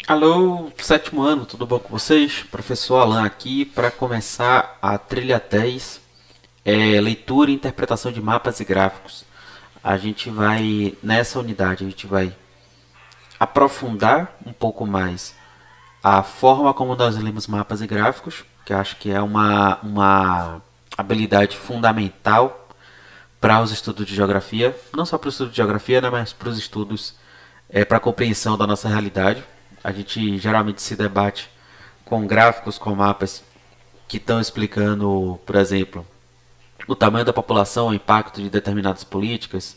Alô, sétimo ano, tudo bom com vocês? Professor Alan aqui para começar a trilha 10, leitura e interpretação de mapas e gráficos. Nessa unidade, a gente vai aprofundar um pouco mais a forma como nós lemos mapas e gráficos, que eu acho que é uma habilidade fundamental para os estudos de geografia, não só para o estudo de geografia, né, mas para os estudos, para a compreensão da nossa realidade. A gente geralmente se debate com gráficos, com mapas que estão explicando, por exemplo, o tamanho da população, o impacto de determinadas políticas,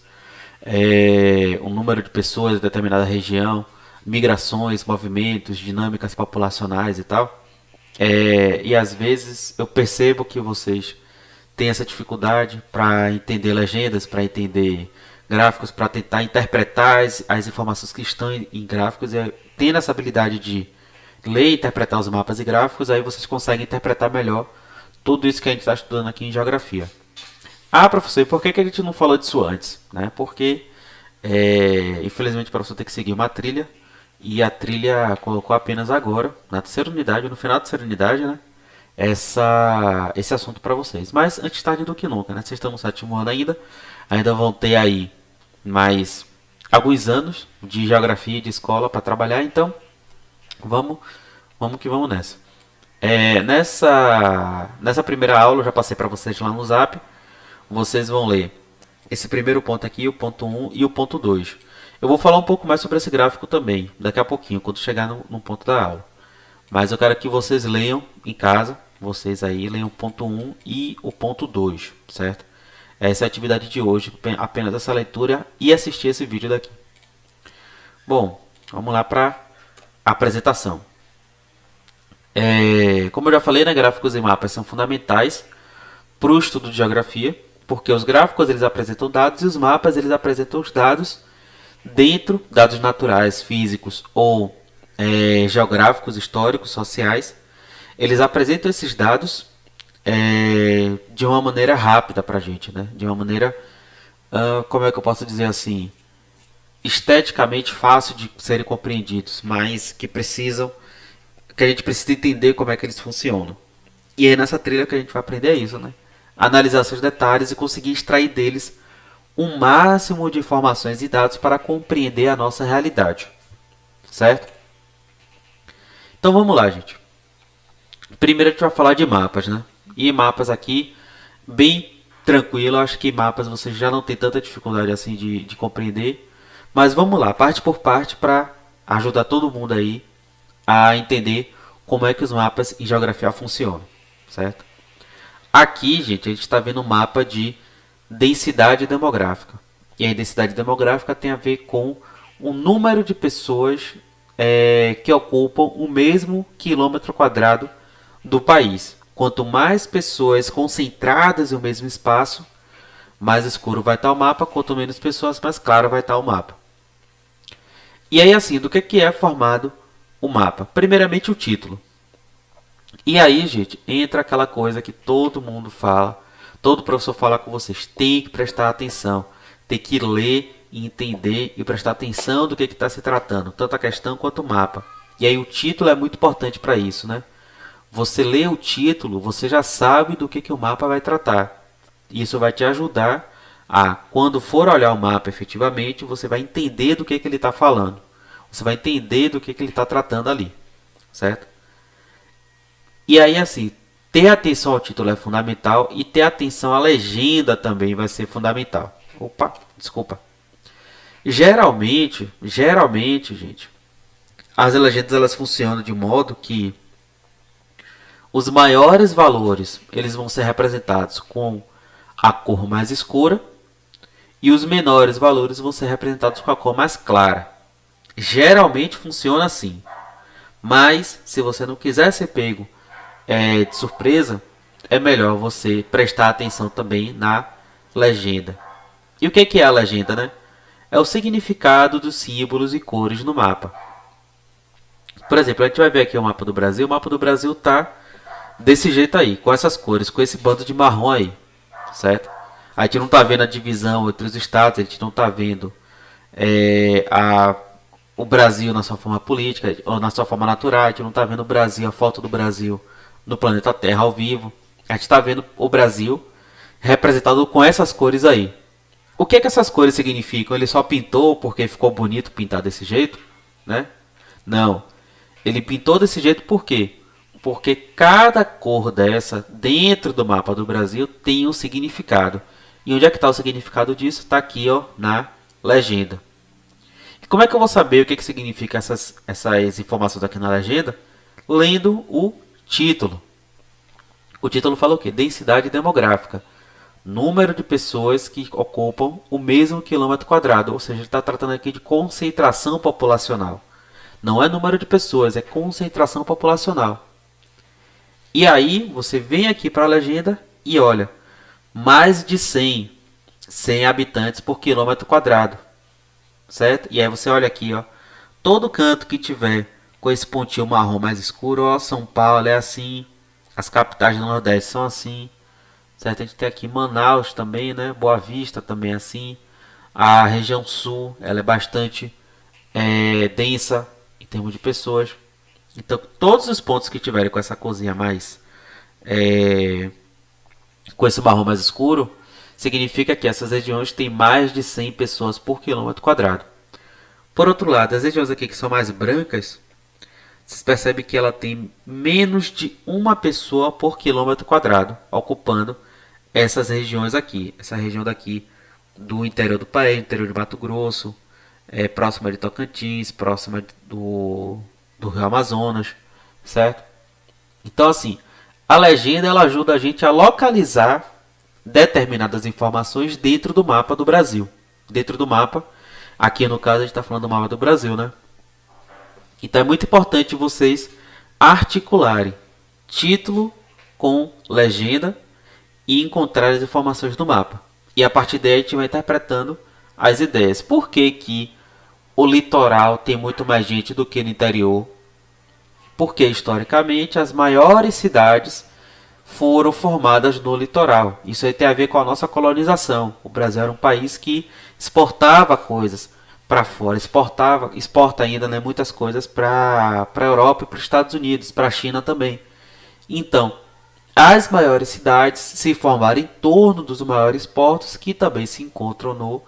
o número de pessoas em determinada região, migrações, movimentos, dinâmicas populacionais e tal. E às vezes eu percebo que vocês têm essa dificuldade para entender legendas, para entender gráficos, para tentar interpretar as informações que estão em gráficos. E tendo essa habilidade de ler e interpretar os mapas e gráficos, aí vocês conseguem interpretar melhor tudo isso que a gente está estudando aqui em geografia. Ah, professor, e por que a gente não falou disso antes? Né? Porque, infelizmente, o professor tem que seguir uma trilha e a trilha colocou apenas agora, na terceira unidade, no final da terceira unidade, né? Esse assunto para vocês. Mas antes tarde do que nunca, né? Vocês estão no sétimo ano ainda vão ter aí mais alguns anos de geografia e de escola para trabalhar, então vamos, vamos que vamos nessa. Nessa primeira aula, eu já passei para vocês lá no Zap. Vocês vão ler esse primeiro ponto aqui, o ponto um e o ponto 2. Eu vou falar um pouco mais sobre esse gráfico também, daqui a pouquinho, quando chegar no ponto da aula. Mas eu quero que vocês leiam em casa, vocês aí leiam o ponto um e o ponto 2, certo? Essa é a atividade de hoje, apenas essa leitura e assistir esse vídeo daqui. Bom, vamos lá para a apresentação. Como eu já falei, né, gráficos e mapas são fundamentais para o estudo de geografia, porque os gráficos eles apresentam dados e os mapas eles apresentam os dados dentro dados naturais, físicos ou geográficos, históricos, sociais. Eles apresentam esses dados de uma maneira rápida para a gente, né? De uma maneira, como é que eu posso dizer assim, esteticamente fácil de serem compreendidos, mas que a gente precisa entender como é que eles funcionam. E é nessa trilha que a gente vai aprender isso, né? Analisar seus detalhes e conseguir extrair deles um máximo de informações e dados para compreender a nossa realidade, certo? Então vamos lá, gente. Primeiro a gente vai falar de mapas, né? E mapas aqui, bem tranquilo. Acho que mapas você já não tem tanta dificuldade assim de compreender. Mas vamos lá, parte por parte, para ajudar todo mundo aí a entender como é que os mapas em geografia funcionam, certo? Aqui, gente, a gente está vendo um mapa de densidade demográfica. E a densidade demográfica tem a ver com o número de pessoas que ocupam o mesmo quilômetro quadrado do país. Quanto mais pessoas concentradas em um mesmo espaço, mais escuro vai estar o mapa. Quanto menos pessoas, mais claro vai estar o mapa. E aí, assim, do que é formado o mapa? Primeiramente, o título. E aí, gente, entra aquela coisa que todo mundo fala, todo professor fala com vocês. Tem que prestar atenção, tem que ler, entender e prestar atenção do que está se tratando, tanto a questão quanto o mapa. E aí o título é muito importante para isso, né? Você lê o título, você já sabe do que o mapa vai tratar. Isso vai te ajudar a, quando for olhar o mapa efetivamente, você vai entender do que ele está falando. Você vai entender do que ele está tratando ali, certo? E aí, assim, ter atenção ao título é fundamental e ter atenção à legenda também vai ser fundamental. Opa, desculpa. Geralmente, gente, as legendas elas funcionam de modo que os maiores valores eles vão ser representados com a cor mais escura e os menores valores vão ser representados com a cor mais clara. Geralmente funciona assim. Mas se você não quiser ser pego de surpresa, é melhor você prestar atenção também na legenda. E o que é a legenda, né? É o significado dos símbolos e cores no mapa. Por exemplo, a gente vai ver aqui o mapa do Brasil. O mapa do Brasil tá desse jeito aí, com essas cores, com esse bando de marrom aí, certo? A gente não tá vendo a divisão entre os estados, a gente não tá vendo a o Brasil na sua forma política ou na sua forma natural. A gente não está vendo o Brasil, a foto do Brasil no planeta Terra ao vivo. A gente está vendo o Brasil representado com essas cores aí. O que essas cores significam? Ele só pintou porque ficou bonito pintar desse jeito, né? Não. Ele pintou desse jeito por quê? Porque cada cor dessa dentro do mapa do Brasil tem um significado. E onde é que está o significado disso? Está aqui, ó, na legenda. E como é que eu vou saber o que significa essas informações aqui na legenda? Lendo o título. O título fala o quê? Densidade demográfica. Número de pessoas que ocupam o mesmo quilômetro quadrado. Ou seja, ele está tratando aqui de concentração populacional. Não é número de pessoas, é concentração populacional. E aí, você vem aqui para a legenda e olha. Mais de 100 habitantes por quilômetro quadrado. Certo? E aí você olha aqui, ó. Todo canto que tiver com esse pontinho marrom mais escuro, ó. São Paulo é assim. As capitais do Nordeste são assim. Certo? A gente tem aqui Manaus também, né? Boa Vista também é assim. A região sul, ela é bastante densa em termos de pessoas. Então, todos os pontos que tiverem com essa corzinha mais... com esse marrom mais escuro, significa que essas regiões têm mais de 100 pessoas por quilômetro quadrado. Por outro lado, as regiões aqui que são mais brancas, vocês percebem que ela tem menos de uma pessoa por quilômetro quadrado, ocupando essas regiões aqui. Essa região daqui do interior do país, interior de Mato Grosso, próxima de Tocantins, próxima do Rio Amazonas, certo? Então, assim, a legenda ela ajuda a gente a localizar determinadas informações dentro do mapa do Brasil. Dentro do mapa, aqui no caso a gente está falando do mapa do Brasil, né? Então é muito importante vocês articularem título com legenda e encontrar as informações do mapa. E a partir daí a gente vai interpretando as ideias. Por que que o litoral tem muito mais gente do que no interior? Porque historicamente as maiores cidades foram formadas no litoral. Isso aí tem a ver com a nossa colonização. O Brasil era um país que exportava coisas para fora, exporta ainda, né, muitas coisas para a Europa e para os Estados Unidos, para a China também. Então, as maiores cidades se formaram em torno dos maiores portos que também se encontram no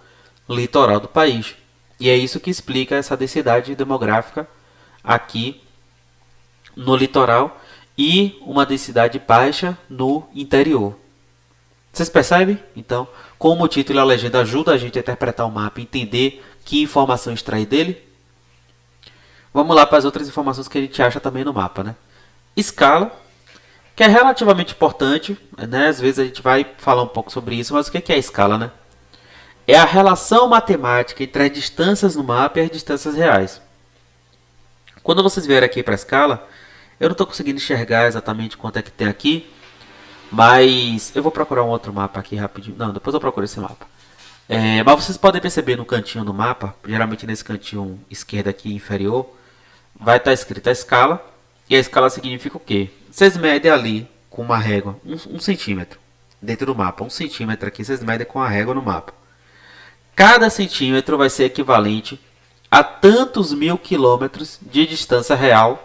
litoral do país. E é isso que explica essa densidade demográfica aqui no litoral e uma densidade baixa no interior. Vocês percebem? Então, como o título e a legenda ajudam a gente a interpretar o mapa e entender que informação extrair dele, vamos lá para as outras informações que a gente acha também no mapa, né? Escala, que é relativamente importante, né? Às vezes a gente vai falar um pouco sobre isso, mas o que é a escala, né? É a relação matemática entre as distâncias no mapa e as distâncias reais. Quando vocês vierem aqui para a escala, eu não estou conseguindo enxergar exatamente quanto é que tem aqui, mas eu vou procurar um outro mapa aqui rapidinho. Não, depois eu procuro esse mapa. Mas vocês podem perceber no cantinho do mapa, geralmente nesse cantinho esquerdo aqui inferior, vai estar escrita a escala. E a escala significa o quê? Vocês medem ali com uma régua, um centímetro, dentro do mapa. 1 centímetro aqui, vocês medem com a régua no mapa. Cada centímetro vai ser equivalente a tantos mil quilômetros de distância real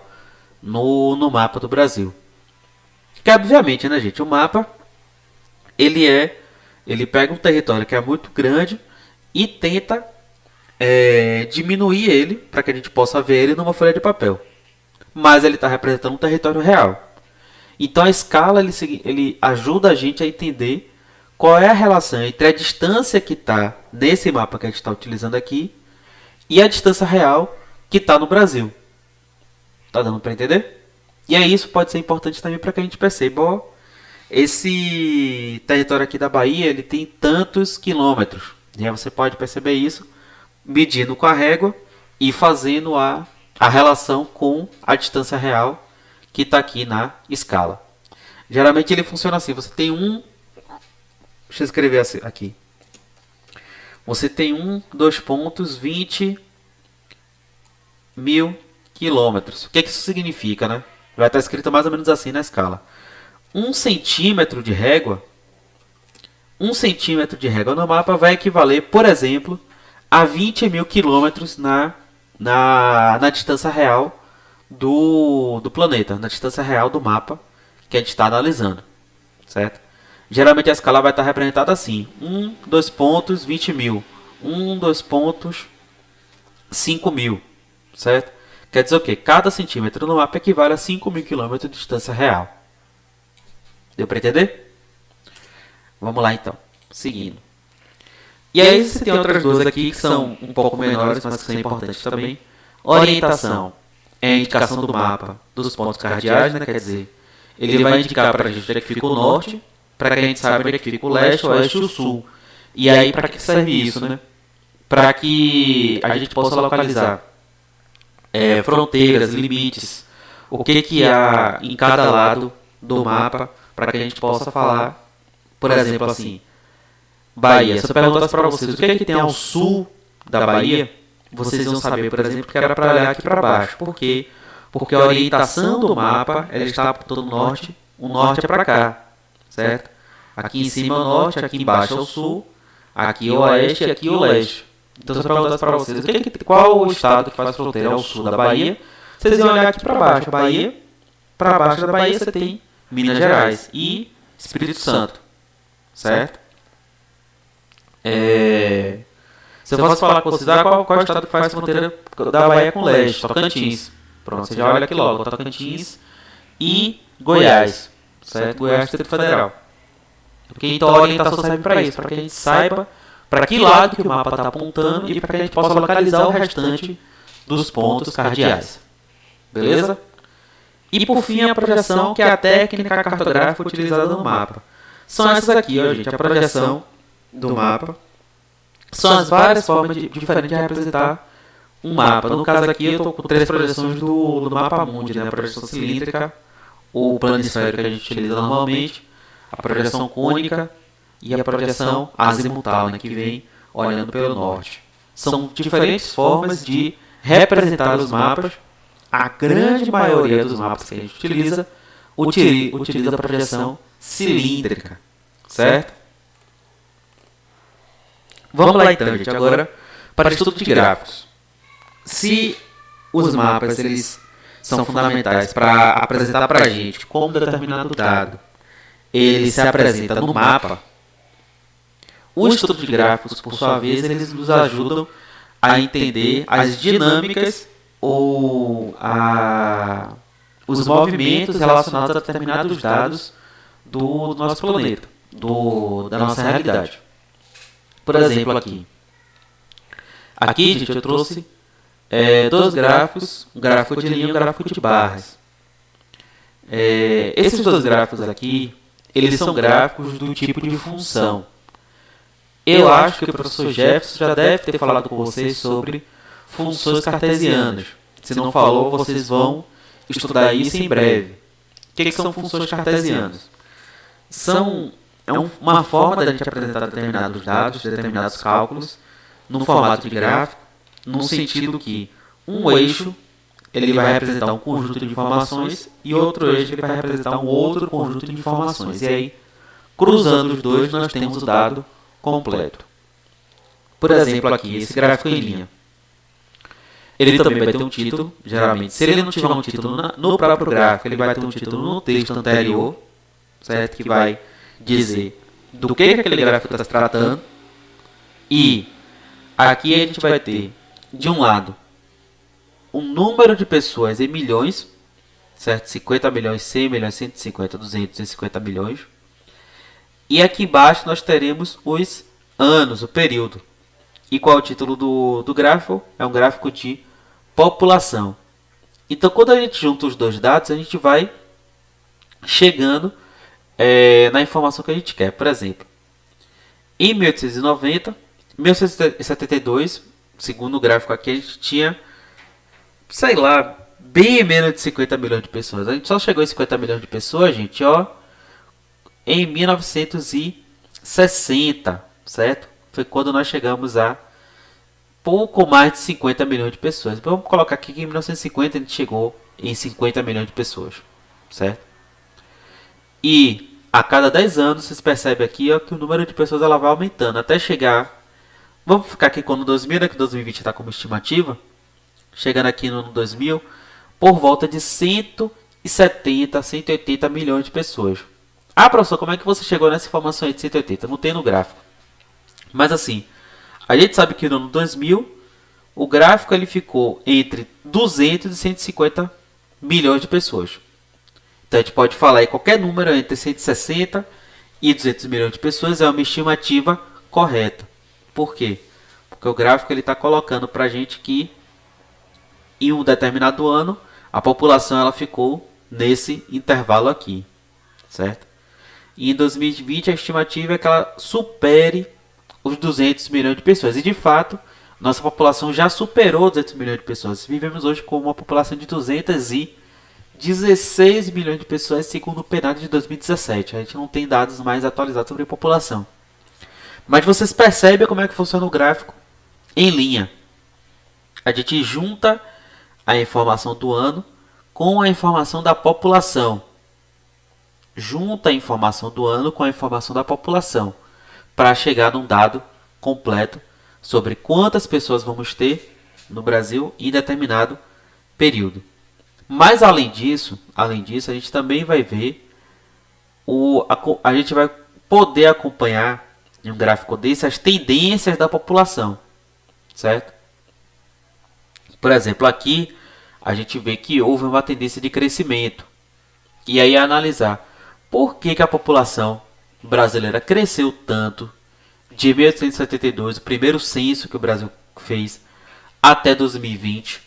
no mapa do Brasil. Que obviamente, né, gente, o mapa ele pega um território que é muito grande e tenta diminuir ele para que a gente possa ver ele numa folha de papel. Mas ele está representando um território real. Então a escala ele ajuda a gente a entender qual é a relação entre a distância que está nesse mapa que a gente está utilizando aqui e a distância real que está no Brasil. Tá dando para entender? E aí isso pode ser importante também para que a gente perceba, ó, esse território aqui da Bahia ele tem tantos quilômetros. E aí você pode perceber isso medindo com a régua e fazendo a relação com a distância real que está aqui na escala. Geralmente ele funciona assim, você tem deixa eu escrever aqui. Você tem 2 pontos, 20 mil quilômetros. O que isso significa, né? Vai estar escrito mais ou menos assim na escala. 1 centímetro de régua, 1 centímetro de régua no mapa vai equivaler, por exemplo, a 20 mil quilômetros na na distância real do planeta, na distância real do mapa que a gente está analisando, certo? Geralmente a escala vai estar representada assim: 2 pontos, 20.000, 2 pontos, 5.000, certo? Quer dizer o quê? Cada centímetro no mapa equivale a 5.000 km de distância real. Deu para entender? Vamos lá então, seguindo. E aí você tem outras duas aqui que são um pouco menores, mas que são importantes também. Orientação é a indicação do mapa dos pontos cardeais, né? Quer dizer, ele vai indicar para a gente onde é que fica o norte, para que a gente saiba onde é que fica o leste, o oeste e o sul. E aí para que serve isso, né? Para que a gente possa localizar fronteiras, limites, o que há em cada lado do mapa, para que a gente possa falar, por exemplo, assim, Bahia. Se eu perguntasse para vocês o que é que tem ao sul da Bahia, vocês iam saber, por exemplo, que era para olhar aqui para baixo. Por quê? Porque a orientação do mapa ela está apontando norte, o norte é para cá, certo? Aqui em cima é o norte, aqui embaixo é o sul, aqui é o oeste e aqui é o leste. Então, se eu perguntasse para vocês qual o estado que faz fronteira ao sul da Bahia, vocês iam olhar aqui para baixo. Bahia, para baixo da Bahia você tem Minas Gerais e Espírito Santo, certo? Se eu fosse falar com vocês, qual é o estado que faz fronteira da Bahia com o leste? Tocantins. Pronto, você já olha aqui logo, Tocantins e Goiás, certo? Goiás, Distrito Federal. Porque então a orientação serve para isso, para que a gente saiba para que lado que o mapa está apontando e para que a gente possa localizar o restante dos pontos cardeais. Beleza? E por fim a projeção, que é a técnica cartográfica utilizada no mapa. São essas aqui, ó, gente, a projeção do mapa. São as várias formas diferentes de representar um mapa. No caso aqui eu estou com 3 projeções do mapa mundi, né? A projeção cilíndrica, o planisférico que a gente utiliza normalmente, a projeção cônica e a projeção azimutal, né? Que vem olhando pelo norte. São diferentes formas de representar os mapas. A grande maioria dos mapas que a gente utiliza a projeção cilíndrica, certo? Vamos lá então, gente, agora para o estudo de gráficos. Se os mapas eles são fundamentais para apresentar para a gente como determinado dado ele se apresenta no mapa, o estudo de gráficos, por sua vez, eles nos ajudam a entender as dinâmicas ou os movimentos relacionados a determinados dados do nosso planeta, da nossa realidade. Por exemplo, aqui, gente, eu trouxe 2 gráficos, um gráfico de linha e um gráfico de barras. Esses 2 gráficos aqui, eles são gráficos do tipo de função. Eu acho que o professor Jefferson já deve ter falado com vocês sobre funções cartesianas. Se não falou, vocês vão estudar isso em breve. O que são funções cartesianas? É uma forma da gente apresentar determinados dados, determinados cálculos, no formato de gráfico, no sentido que um eixo ele vai representar um conjunto de informações e outro eixo ele vai representar um outro conjunto de informações. E aí, cruzando os dois, nós temos o dado completo. Por exemplo, aqui, esse gráfico em linha. Ele também vai ter um título, geralmente. Se ele não tiver um título no próprio gráfico, ele vai ter um título no texto anterior, certo? Que vai dizer do que aquele gráfico está se tratando. E aqui a gente vai ter, de um lado, um número de pessoas em milhões, certo? 50 milhões, 100 milhões, 150, 200, 250 milhões. E aqui embaixo nós teremos os anos, o período. E qual é o título do gráfico? É um gráfico de população. Então, quando a gente junta os dois dados, a gente vai chegando na informação que a gente quer. Por exemplo, em 1890, 1872, segundo o gráfico aqui, a gente tinha, sei lá, bem menos de 50 milhões de pessoas. A gente só chegou em 50 milhões de pessoas, gente, ó, em 1960, certo? Foi quando nós chegamos a pouco mais de 50 milhões de pessoas. Então, vamos colocar aqui que em 1950 a gente chegou em 50 milhões de pessoas, certo? E a cada 10 anos, vocês percebem aqui ó, que o número de pessoas ela vai aumentando até chegar. Vamos ficar aqui com o 2000, né, que 2020 está como estimativa. chegando aqui no ano 2000, por volta de 170, 180 milhões de pessoas. Ah, professor, como é que você chegou nessa informação aí de 180? Não tem no gráfico. Mas assim, a gente sabe que no ano 2000, o gráfico ele ficou entre 200 e 150 milhões de pessoas. Então a gente pode falar aí qualquer número entre 160 e 200 milhões de pessoas é uma estimativa correta. Por quê? Porque o gráfico ele está colocando para a gente que em um determinado ano a população ela ficou nesse intervalo aqui, certo? E em 2020 a estimativa é que ela supere os 200 milhões de pessoas. E de fato, nossa população já superou 200 milhões de pessoas. Vivemos hoje com uma população de 216 milhões de pessoas, segundo o PNAD de 2017. A gente não tem dados mais atualizados sobre a população. Mas vocês percebem como é que funciona o gráfico em linha. A gente junta a informação do ano com a informação da população. Junta a informação do ano com a informação da população para chegar num dado completo sobre quantas pessoas vamos ter no Brasil em determinado período. Mas além disso, a gente também vai ver a gente vai poder acompanhar em um gráfico desse as tendências da população, certo? Por exemplo, aqui a gente vê que houve uma tendência de crescimento. E aí analisar por que a população brasileira cresceu tanto de 1872, o primeiro censo que o Brasil fez, até 2020.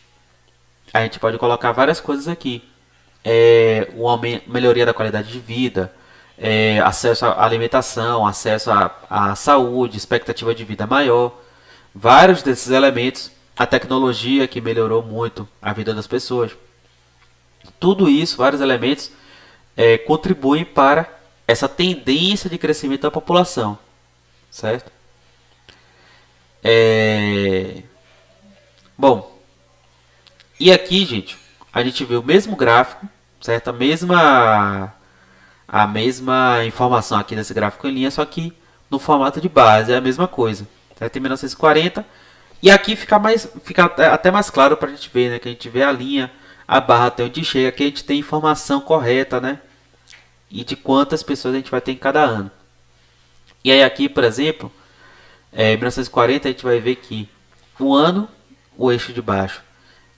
A gente pode colocar várias coisas aqui. Melhoria da qualidade de vida, acesso à alimentação, acesso à saúde, expectativa de vida maior. Vários desses elementos, a tecnologia que melhorou muito a vida das pessoas. Tudo isso, vários elementos, contribuem para essa tendência de crescimento da população, certo? Bom, e aqui, gente, a gente vê o mesmo gráfico, certo? A mesma informação aqui desse gráfico em linha, só que no formato de base é a mesma coisa, certo? Em 1940. E aqui fica até mais claro para a gente ver, né? Que a gente vê a linha, a barra até onde chega, que a gente tem informação correta, né? E de quantas pessoas a gente vai ter em cada ano. E aí aqui, por exemplo, em 1940 a gente vai ver que o ano, o eixo de baixo,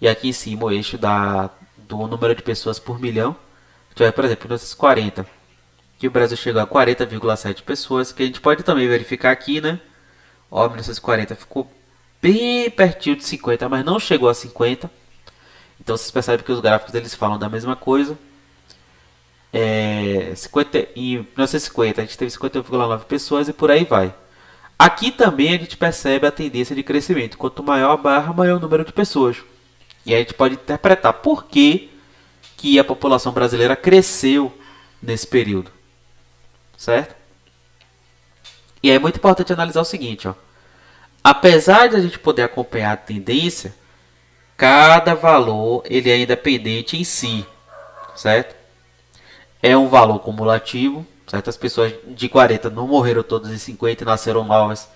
e aqui em cima o eixo do número de pessoas por milhão. A gente vai, por exemplo, em 1940, que o Brasil chegou a 40,7 pessoas, que a gente pode também verificar aqui, né? Ó, 1940 ficou bem pertinho de 50, mas não chegou a 50. Então vocês percebem que os gráficos eles falam da mesma coisa. Em 1950 a gente teve 51,9 pessoas e por aí vai. Aqui também a gente percebe a tendência de crescimento. Quanto maior a barra, maior o número de pessoas. E aí a gente pode interpretar por que a população brasileira cresceu nesse período. Certo? E é muito importante analisar o seguinte, ó. Apesar de a gente poder acompanhar a tendência, cada valor ele é independente em si, certo? É um valor cumulativo, certo? As pessoas de 40 não morreram todas em 50 e nasceram novas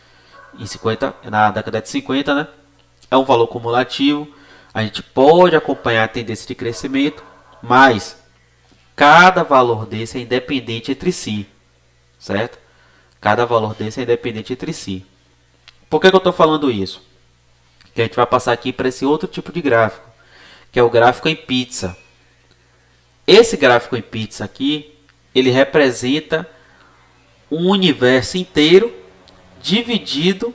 em 50, na década de 50, né? É um valor cumulativo. A gente pode acompanhar a tendência de crescimento, mas cada valor desse é independente entre si, certo? Cada valor desse é independente entre si. Por que eu estou falando isso? Que a gente vai passar aqui para esse outro tipo de gráfico, que é o gráfico em pizza. Esse gráfico em pizza aqui, ele representa um universo inteiro dividido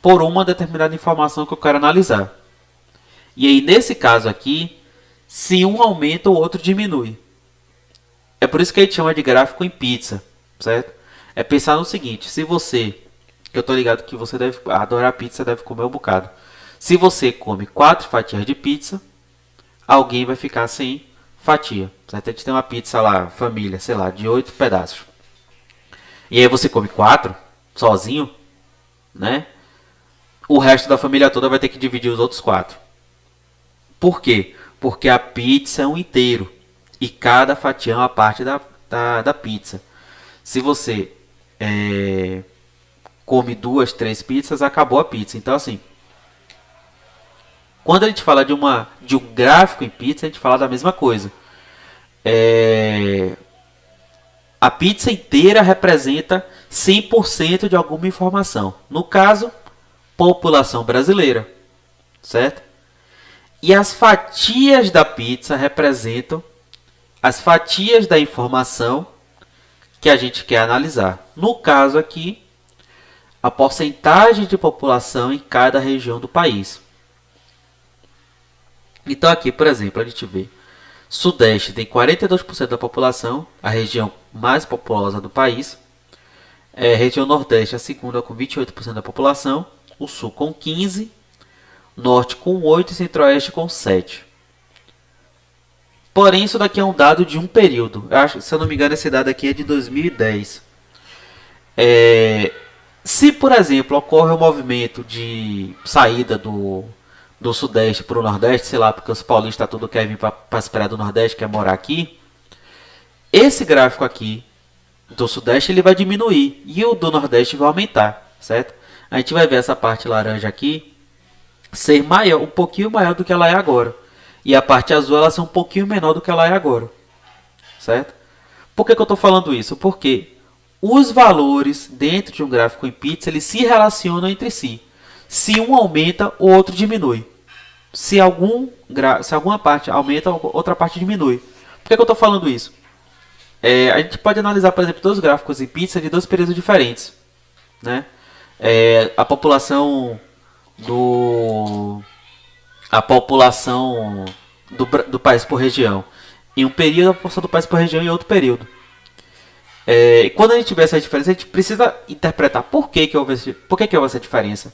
por uma determinada informação que eu quero analisar. E aí, nesse caso aqui, se um aumenta, o outro diminui. É por isso que a gente chama de gráfico em pizza, certo? É pensar no seguinte, se você, que eu tô ligado que você deve adorar pizza, deve comer um bocado. Se você come 4 fatias de pizza, alguém vai ficar sem fatia. Certo? A gente tem uma pizza lá, família, sei lá, de 8 pedaços. E aí você come 4, sozinho, né? O resto da família toda vai ter que dividir os outros 4. Por quê? Porque a pizza é um inteiro. E cada fatia é uma parte da pizza. Se você come 2, 3 pizzas, acabou a pizza. Então assim, Quando a gente fala de um gráfico em pizza, a gente fala da mesma coisa. A pizza inteira representa 100% de alguma informação. No caso, população brasileira, certo? E as fatias da pizza representam as fatias da informação que a gente quer analisar. No caso aqui, a porcentagem de população em cada região do país. Então aqui, por exemplo, a gente vê Sudeste tem 42% da população, a região mais populosa do país. Região Nordeste, a segunda, com 28% da população. O Sul com 15%, Norte com 8% e Centro-Oeste com 7%. Porém, isso daqui é um dado de um período. Eu acho, se eu não me engano, esse dado aqui é de 2010. Se, por exemplo, ocorre um movimento de saída do Sudeste para o Nordeste, sei lá, porque os paulistas tudo querem vir para as praias do Nordeste, quer morar aqui, esse gráfico aqui do Sudeste ele vai diminuir e o do Nordeste vai aumentar, certo? A gente vai ver essa parte laranja aqui ser maior, um pouquinho maior do que ela é agora. E a parte azul ela ser um pouquinho menor do que ela é agora, certo? Por que eu estou falando isso? Porque os valores dentro de um gráfico em pizza eles se relacionam entre si. Se um aumenta, o outro diminui. Se alguma parte aumenta, outra parte diminui. Por que eu estou falando isso? A gente pode analisar, por exemplo, dois gráficos em pizza de dois períodos diferentes, né? A população do país por região em um período, a população do país por região em outro período. E quando a gente vê essa diferença, a gente precisa interpretar por que houve essa diferença.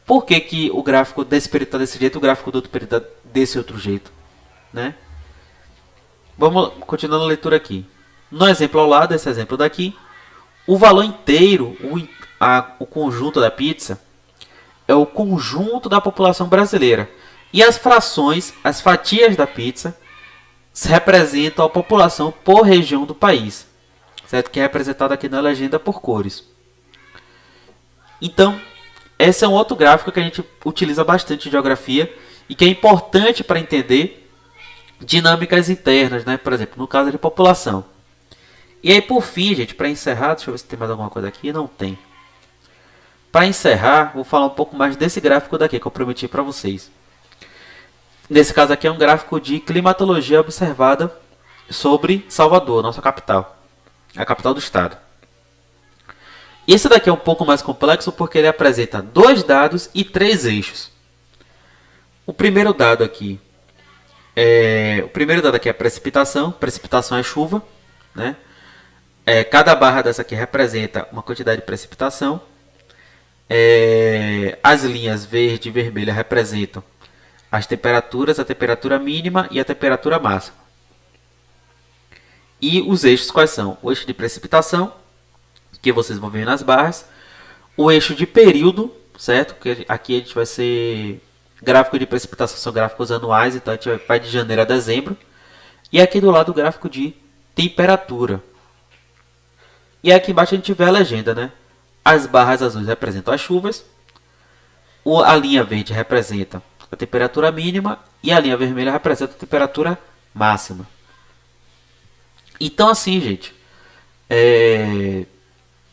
Por que o gráfico desse período está desse jeito e o gráfico do outro período está desse outro jeito, né? Vamos continuando a leitura aqui. No exemplo ao lado, esse exemplo daqui, o valor inteiro, o conjunto da pizza, é o conjunto da população brasileira. E as frações, as fatias da pizza, representam a população por região do país, certo? Que é representada aqui na legenda por cores. Então, esse é um outro gráfico que a gente utiliza bastante em geografia e que é importante para entender dinâmicas internas, né? Por exemplo, no caso de população. E aí, por fim, gente, para encerrar, deixa eu ver se tem mais alguma coisa aqui. Não tem. Para encerrar, vou falar um pouco mais desse gráfico daqui que eu prometi para vocês. Nesse caso aqui é um gráfico de climatologia observada sobre Salvador, nossa capital. A capital do estado. Esse daqui é um pouco mais complexo porque ele apresenta 2 dados e 3 eixos. O primeiro dado aqui é a precipitação. Precipitação é chuva, né? Cada barra dessa aqui representa uma quantidade de precipitação. As linhas verde e vermelha representam as temperaturas, a temperatura mínima e a temperatura máxima. E os eixos quais são? O eixo de precipitação, que vocês vão ver nas barras. O eixo de período, certo? Que aqui a gente vai ser... Gráfico de precipitação são gráficos anuais, então a gente vai de janeiro a dezembro. E aqui do lado o gráfico de temperatura. E aqui embaixo a gente vê a legenda, né? As barras azuis representam as chuvas. A linha verde representa a temperatura mínima. E a linha vermelha representa a temperatura máxima. Então assim, gente...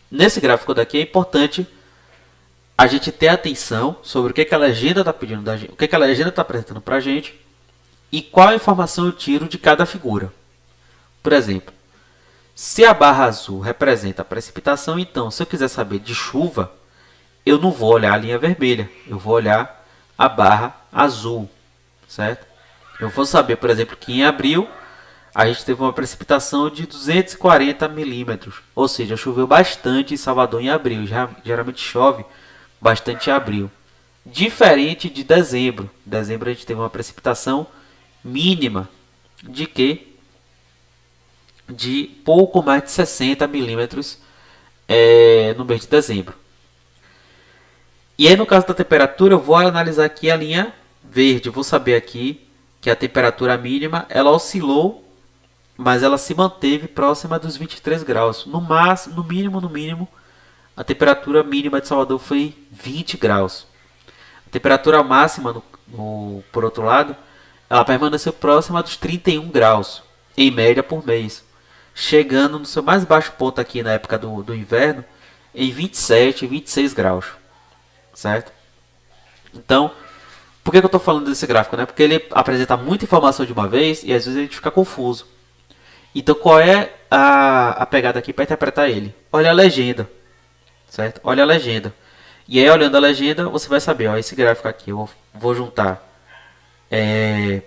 Nesse gráfico daqui é importante a gente ter atenção sobre o que a legenda está pedindo da gente, o que a legenda está apresentando para a gente e qual informação eu tiro de cada figura. Por exemplo, se a barra azul representa a precipitação, então se eu quiser saber de chuva, eu não vou olhar a linha vermelha, eu vou olhar a barra azul, certo? Eu vou saber, por exemplo, que em abril a gente teve uma precipitação de 240 milímetros, ou seja, choveu bastante em Salvador em abril. Geralmente chove bastante em abril. Diferente de dezembro. Em dezembro a gente teve uma precipitação mínima de quê? De pouco mais de 60 milímetros no mês de dezembro. E aí no caso da temperatura eu vou analisar aqui a linha verde. Eu vou saber aqui que a temperatura mínima ela oscilou, mas ela se manteve próxima dos 23 graus. No mínimo, a temperatura mínima de Salvador foi 20 graus. A temperatura máxima por outro lado, ela permaneceu próxima dos 31 graus, em média por mês, chegando no seu mais baixo ponto aqui na época do inverno, em 27, 26 graus, certo? Então, por que eu estou falando desse gráfico? Né? Porque ele apresenta muita informação de uma vez e às vezes a gente fica confuso. Então, qual é a pegada aqui para interpretar ele? Olha a legenda, certo? Olha a legenda. E aí, olhando a legenda, você vai saber, ó, esse gráfico aqui, eu vou juntar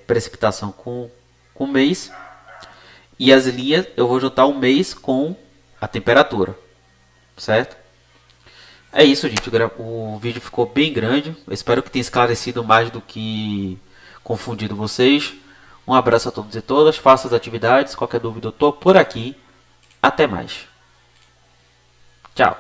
precipitação com mês, e as linhas eu vou juntar o mês com a temperatura, certo? É isso, gente. O vídeo ficou bem grande. Eu espero que tenha esclarecido mais do que confundido vocês. Um abraço a todos e todas. Façam as atividades. Qualquer dúvida eu tô por aqui. Até mais. Tchau.